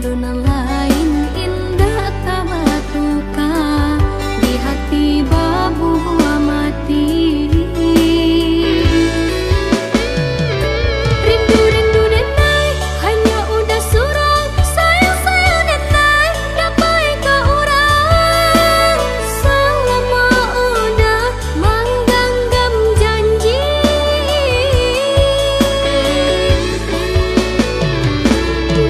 adonan lain indah tamatuka di hati babu amati. Rindu-rindu denai hanya udah surang, sayang-sayang denai dapai ke urang. Selama udah menggenggam janji,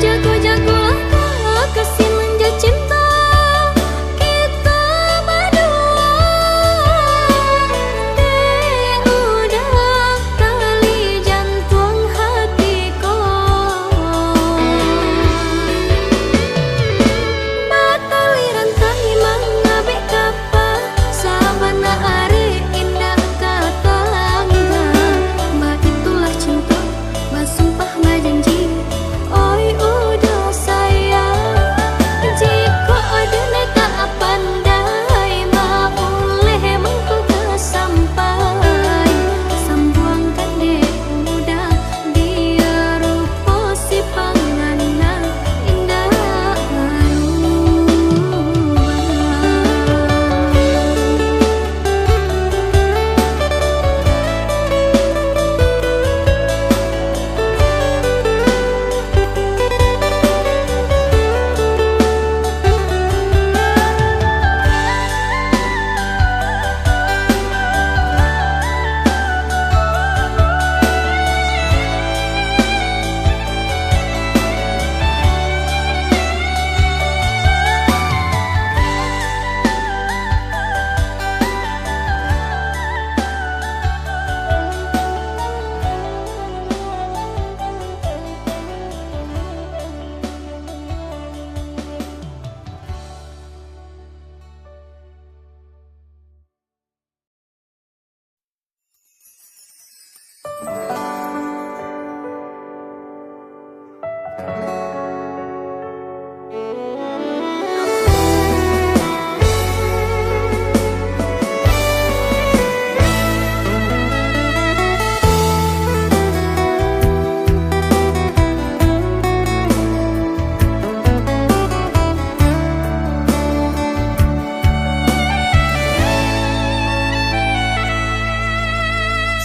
jago-jagolah kau kasih manja cinta kita berdua. Udah tali jantung hatiku, batali rantai mengabek kapa sabana are indah kata angga. Mbak itulah cinta, mbak sumpah mbak janji. Oi udah sayang, jika ada neta pandai mau boleh mengku sampai sambuangkan deh udah dia rupa si pangana indah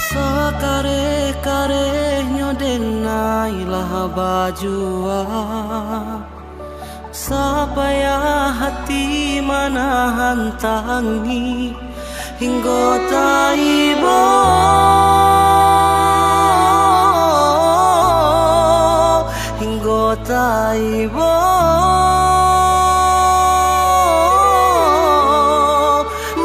Sakare-karehnya denailah bajua, supaya hati manahan tangi hingga taibo, hingga taibo.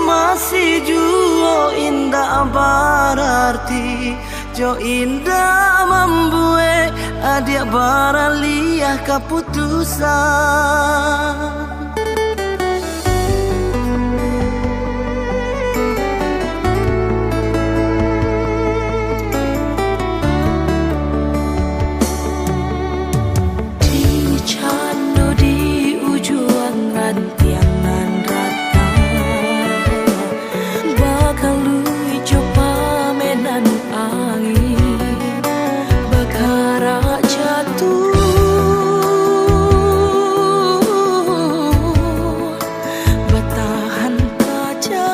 Masih jua indah berarti jo indah membuat adik baraliah keputusan. di cando di ujung rantiang nan rata bakal lui coba menan angin bakara jatuh batahan kaca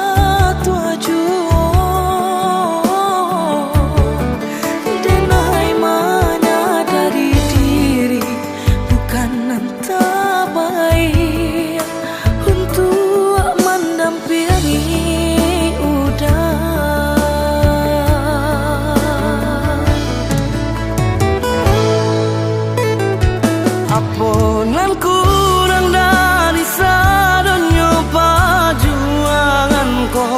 tua juo denai mana dari diri bukan entah baik untuk mendampingi Aponan kurang dari sadonyo perjuanganku,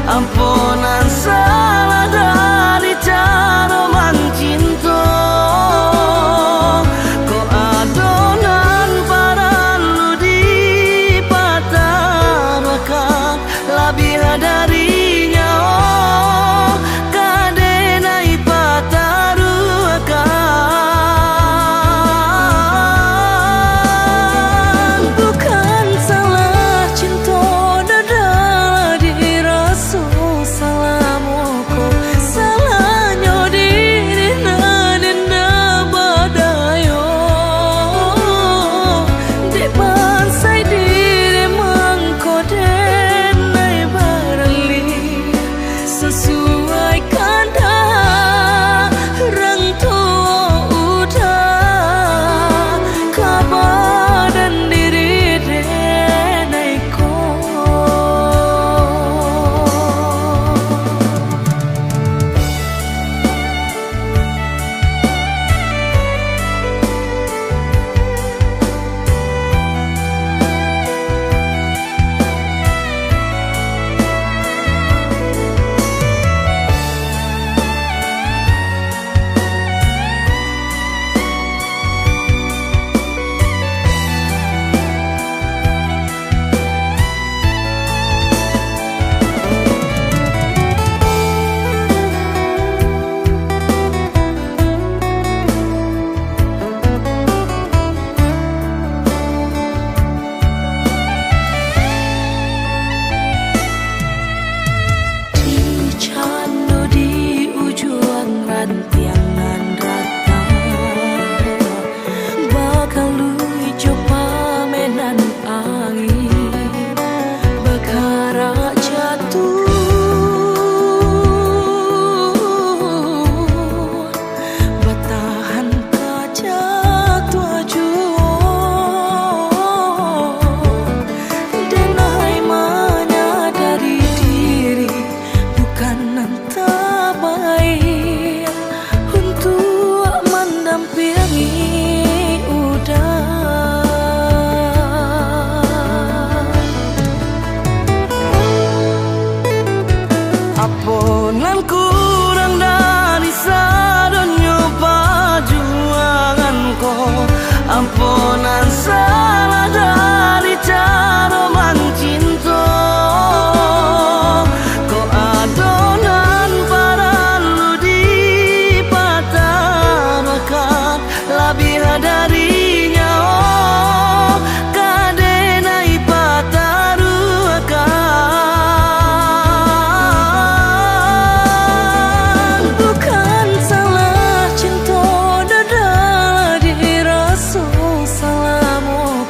ampunan salah dari cara mencinta. Ko adonan paralu di patarakan lebih darinya, oh kadenai patarukan. ampunan salah dari cara mencinta. Ko adonan paralu di patarakan lebih darinya oh kadenai pataruakan. Bukan salah cinta dada dirasa salamu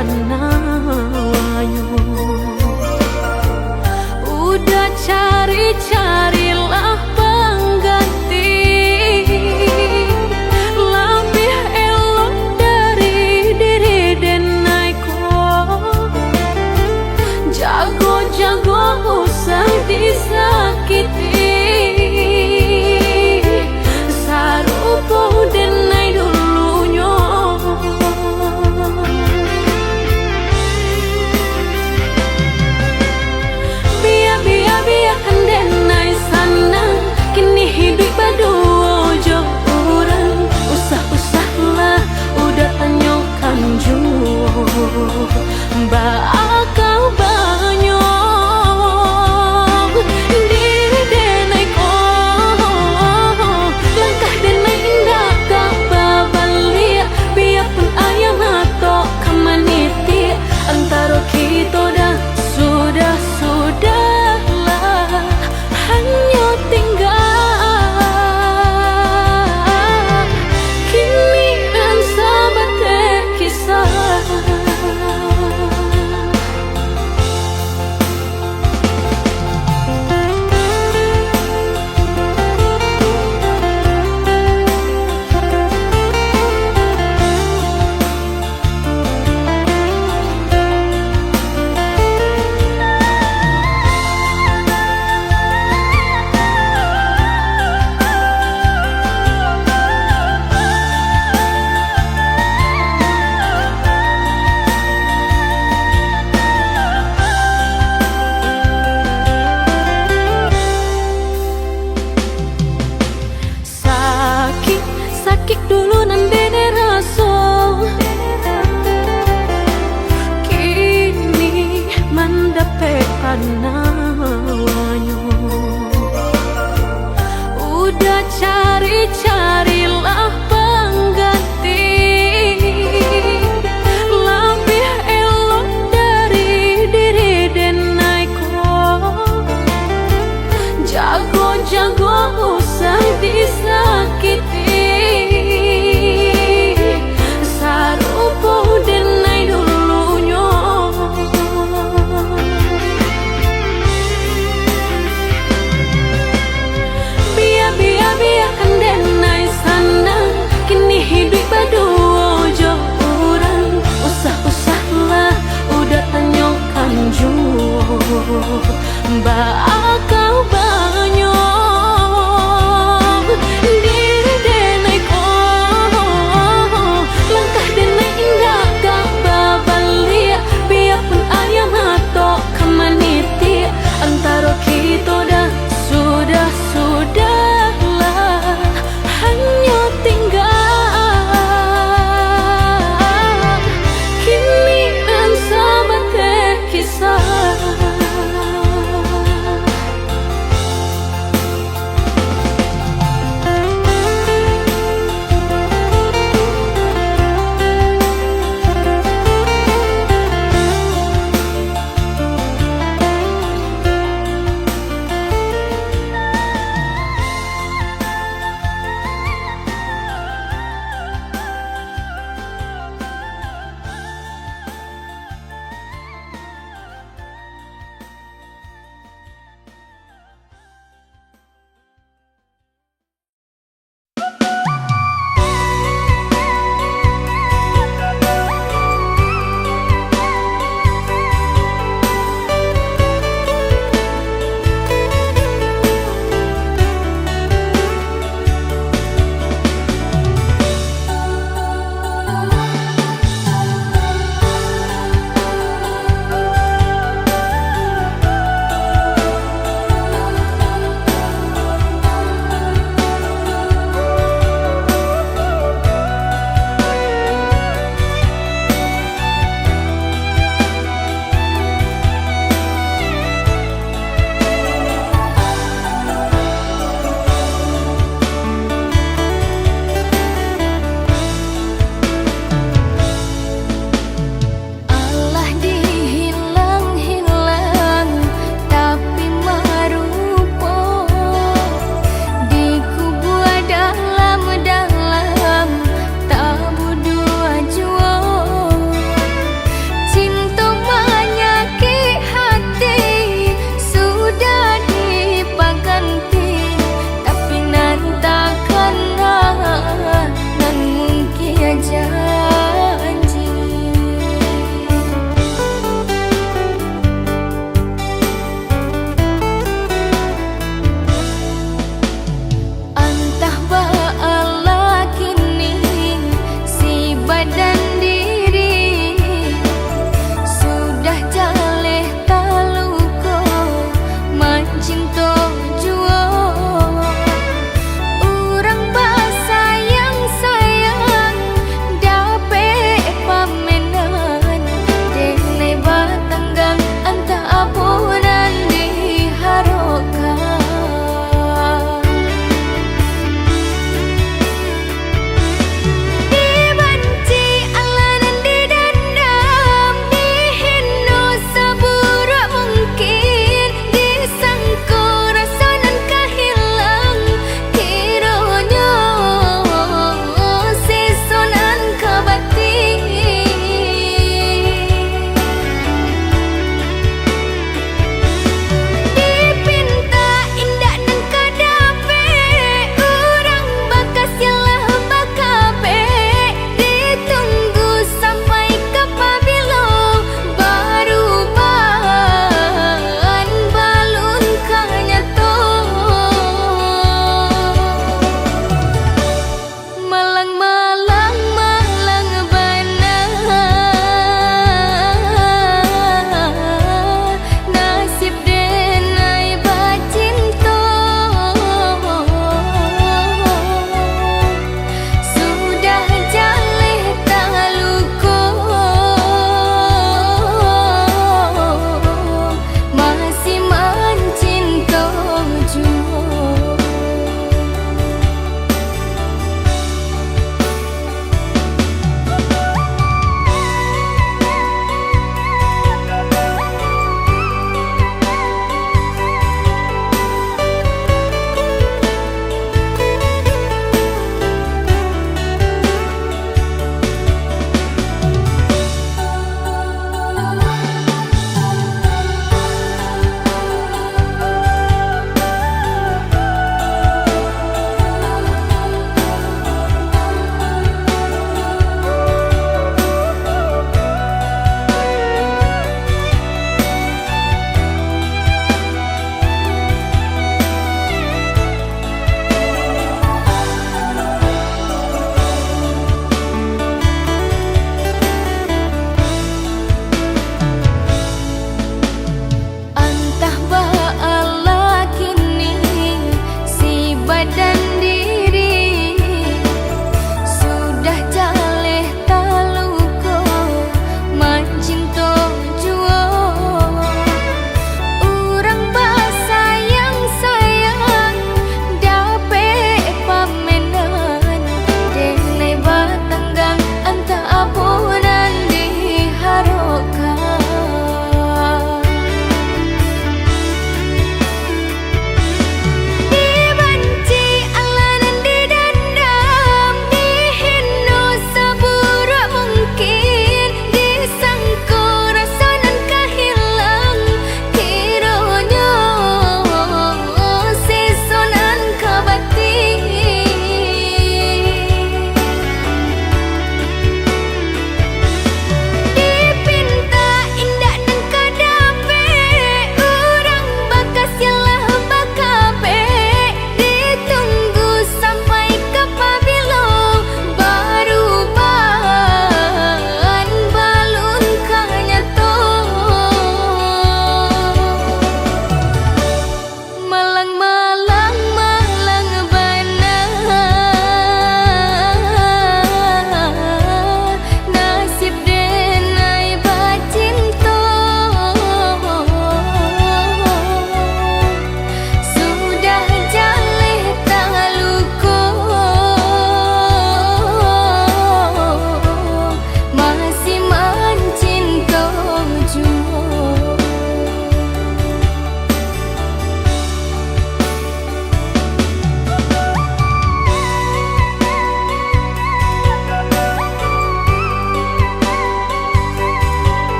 panawanyo. Udah cari-carilah pengganti lebih elok dari diri Denaiko. Jago-jago usah disakiti, sarupo Denai dulunya. Biarkan Denai senang, kini hidup berdua jo orang. Usah-usahlah udah tanyakan jua bakal banyak diri Denai ko. Langkah Denai indah tak babalia, biarpun ayam atau kamaniti. Antara kita dah sudahlah hanya tinggal kini dan sahabat kisah. Sakit dulu nandene raso, kini mendapat panawanyo. Udah cari-carilah pengganti lebih elok dari diri Denaiko. Jago-jago usah disakiti, sarupo Denai dulunya.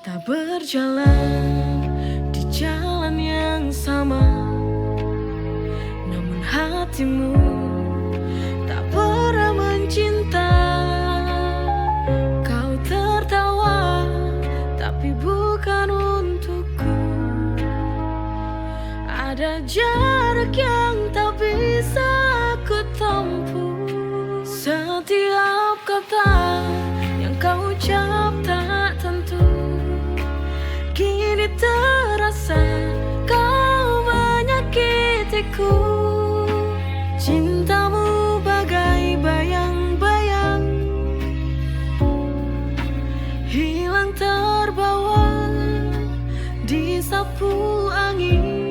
Kita berjalan di jalan yang sama, namun hatimu tak pernah mencinta. Kau tertawa tapi bukan untukku. Ada jarak yang tak bisa aku tempuh. Setiap kata yang kau ucap tak tentu, kini terasa kau menyakitiku. Cintamu bagai bayang-bayang, hilang terbawa disapu angin.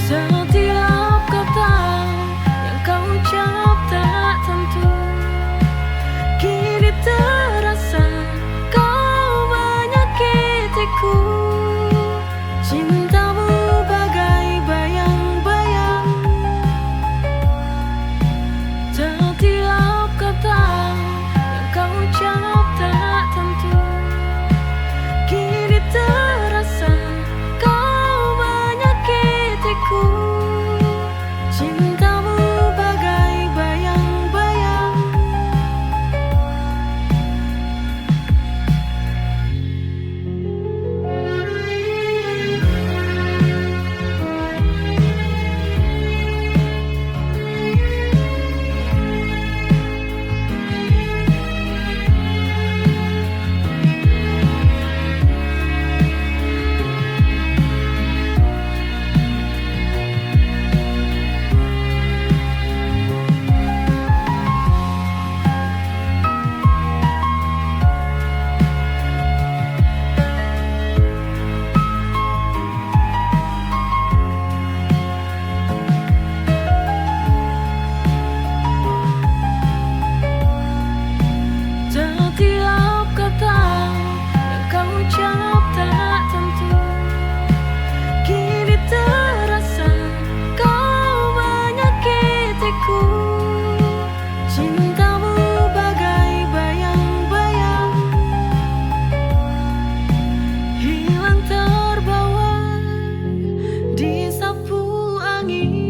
Setiap kata yang kau ucap tak tentu, kini terasa kau menyakitiku. Cintamu bagai bayang-bayang, setiap kata yang kau ucap tak tentu, kini terasa kau menyakitiku. Cintamu bagai bayang-bayang. Setiap kata yang kau ucap tak tentu, kini terasa kau menyakitiku. Cintamu bagai bayang-bayang, hilang terbawa disapu angin.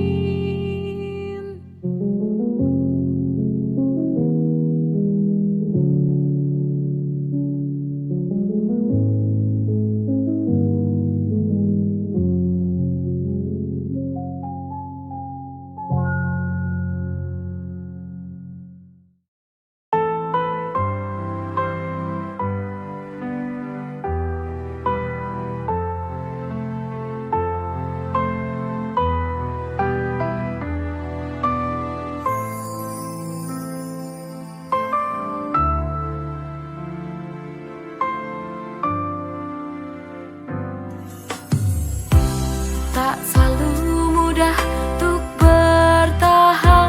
Tak selalu mudah untuk bertahan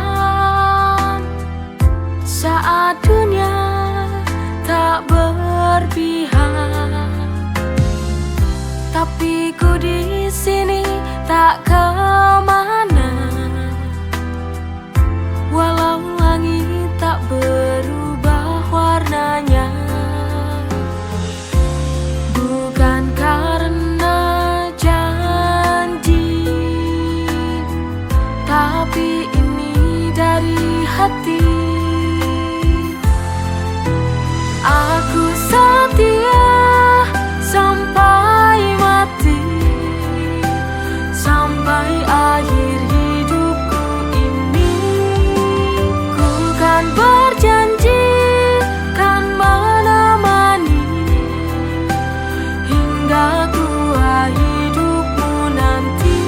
saat dunia tak berpihak. Tapi ku di sini tak kemana, walau langit tak berubah warnanya. Bukan karena janji, tapi ini dari hati. Aku setia sampai mati, sampai akhir hidupku ini. Ku kan berjanji kan menemani hingga tua hidupmu nanti.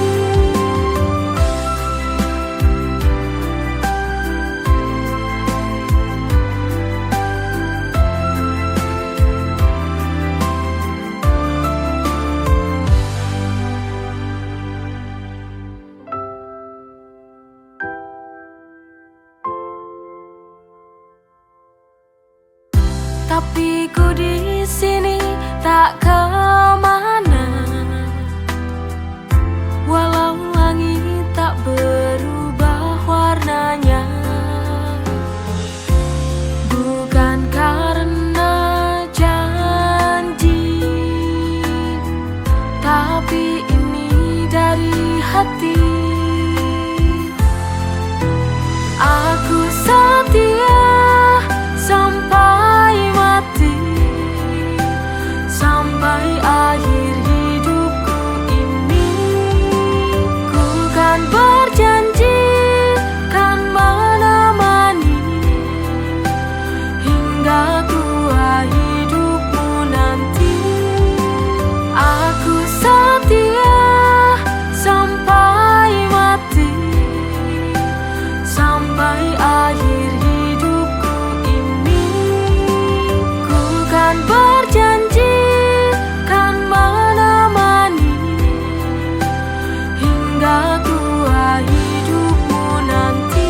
di sini tak kemana, walau langit tak berubah warnanya. Bukan karena janji, tapi ini dari hati. Aku setia sampai mati, sampai akhir hidupku ini. Ku kan berjanji kan menemani hingga tua hidupmu nanti. Aku setia sampai mati, sampai akhir hidupku ini. Ku kan berjanji kan menemani hingga tua hidupmu nanti.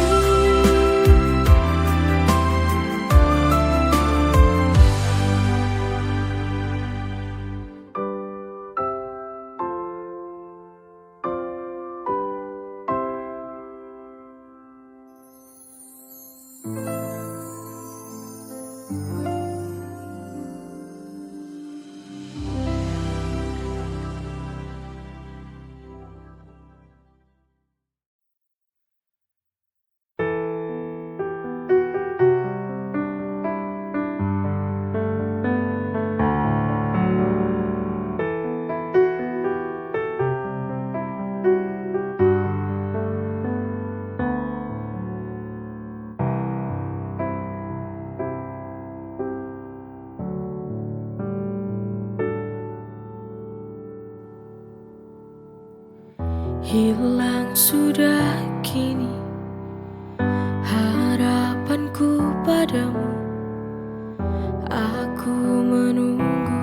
Hilang sudah kini harapanku padamu. Aku menunggu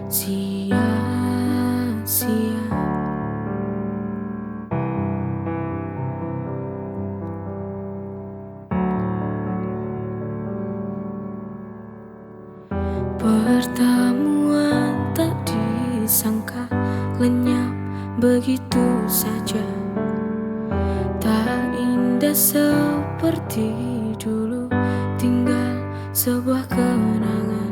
sia-sia. Pertemuan tak disangka lenyap begitu saja, tak indah seperti dulu, tinggal sebuah kenangan.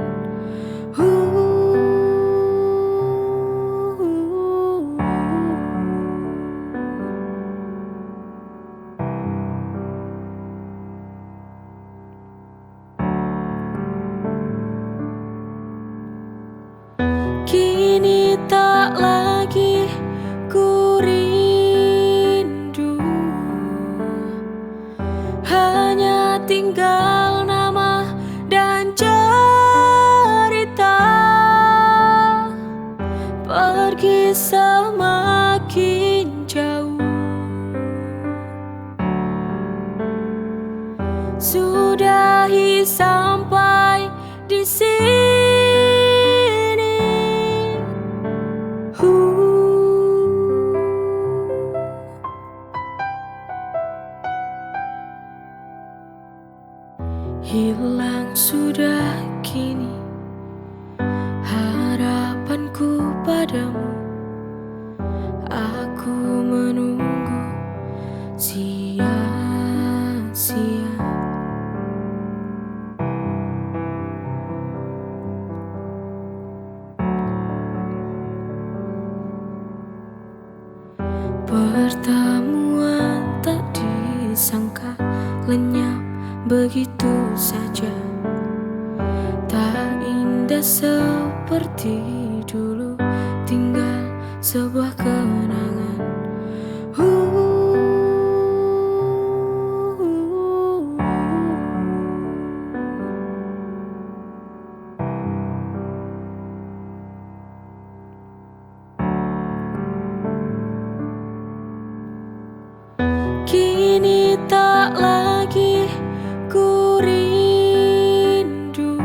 Kini tak lagi ku rindu, hanya tinggal nama dan cerita. Pergi semakin jauh, sudahi sampai di sini. Hilang sudah kini harapanku padamu. Aku menunggu sia-sia. Pertemuan tak disangka lenyap begitu saja, tak indah seperti dulu, tinggal sebuah kenangan. Kini tak lagi ku rindu,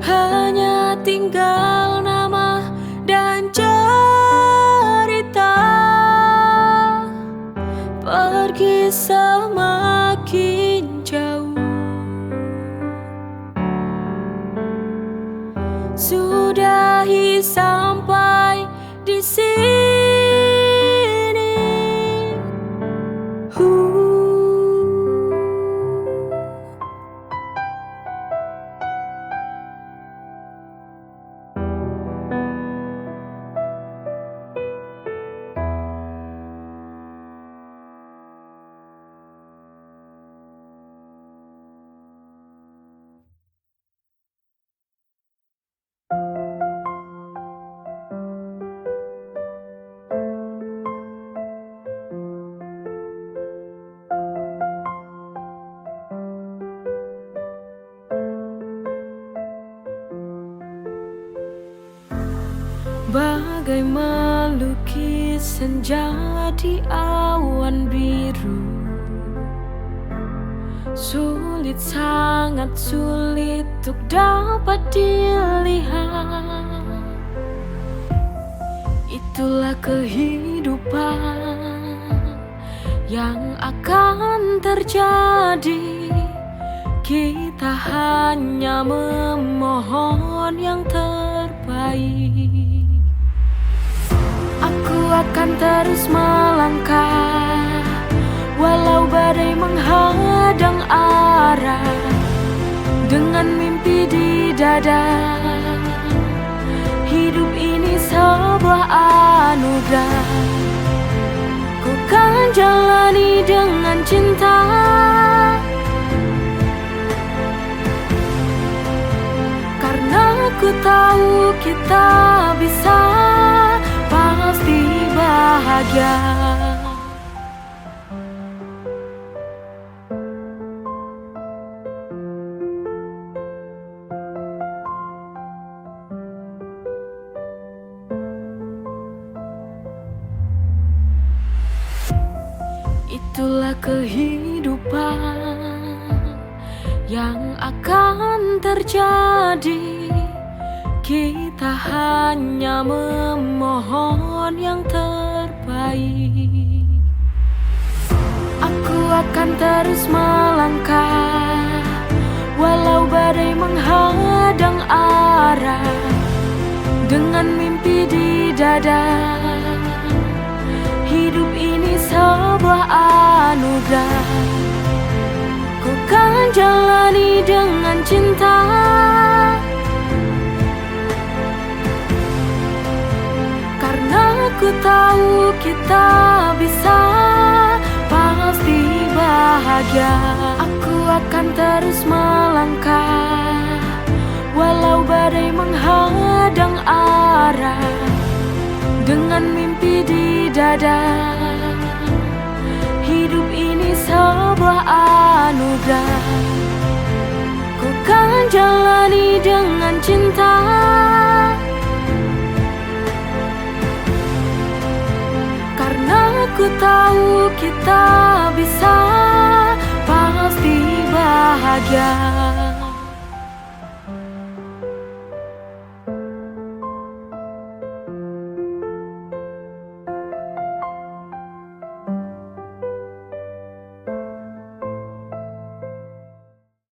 hanya tinggal nama dan cerita. Pergi semakin jauh, Bagai melukis senja di awan biru, sulit, sangat sulit untuk dapat dilihat. Itulah kehidupan yang akan terjadi. Kita hanya memohon yang terbaik. Aku akan terus melangkah walau badai menghadang arah, dengan mimpi di dada. Hidup ini sebuah anugerah, ku kan jalani dengan cinta. Karena ku tahu kita bisa, pasti bahagia. Itulah kehidupan yang akan terjadi. Kita hanya memohon yang terbaik. Aku akan terus melangkah walau badai menghadang arah, dengan mimpi di dada. Hidup ini sebuah anugerah, ku kan jalani dengan cinta. Karena ku tahu kita bisa, pasti bahagia. Aku akan terus melangkah walau badai menghadang arah, dengan mimpi di dada. Hidup ini sebuah anugerah, ku kan jalani dengan cinta. Karena ku tahu kita bisa, pasti bahagia.